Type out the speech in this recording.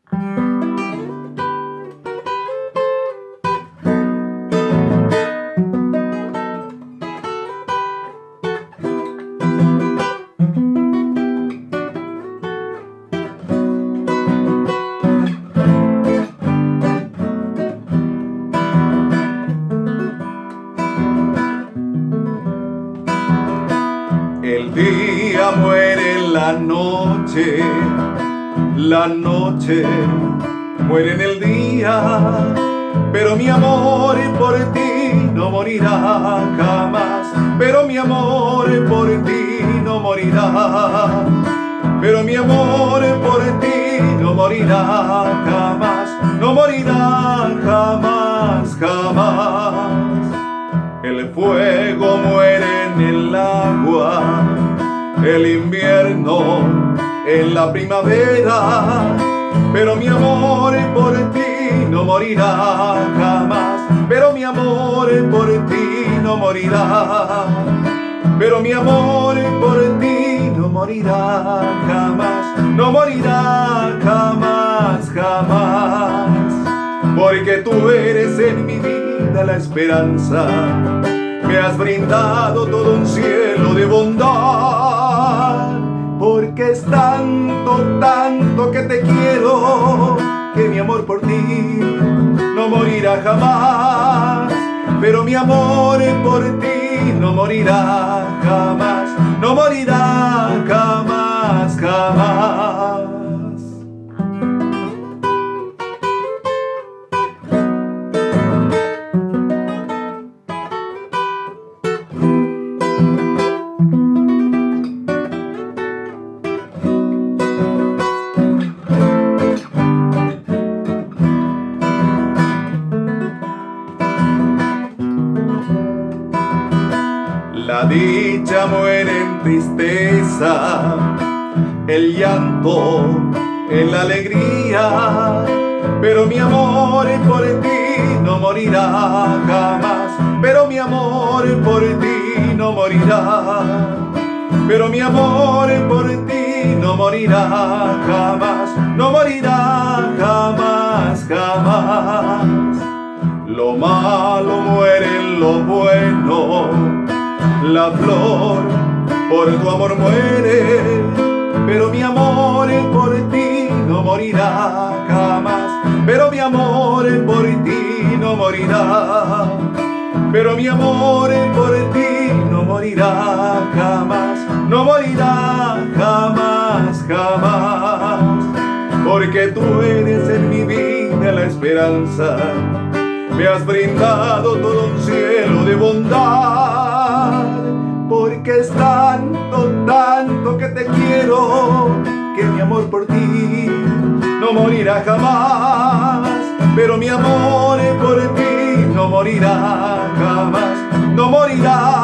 El día muere en la noche muere en el día, pero mi amor por ti no morirá jamás. Pero mi amor por ti no morirá. Pero mi amor por ti no morirá jamás. No morirá jamás, jamás. El fuego muere en el agua, el invierno en la primavera, pero mi amor por ti no morirá jamás. Pero mi amor por ti no morirá. Pero mi amor por ti no morirá jamás. No morirá jamás, jamás. Porque tú eres en mi vida la esperanza. Me has brindado todo un cielo de bondad. Porque es tanto, tanto que te quiero, que mi amor por ti no morirá jamás. Pero mi amor por ti no morirá jamás. No morirá jamás, jamás. La dicha muere en tristeza, el llanto en la alegría, pero mi amor por ti no morirá jamás. Pero mi amor por ti no morirá. Pero mi amor por ti no morirá jamás. No morirá jamás, jamás. Lo malo muere en lo bueno. La flor por tu amor muere, pero mi amor por ti no morirá jamás. Pero mi amor por ti no morirá. Pero mi amor por ti no morirá jamás. No morirá jamás, jamás. Porque tú eres en mi vida la esperanza. Me has brindado todo un cielo de bondad. Porque es tanto, tanto que te quiero, que mi amor por ti no morirá jamás. Pero mi amor por ti no morirá jamás. No morirá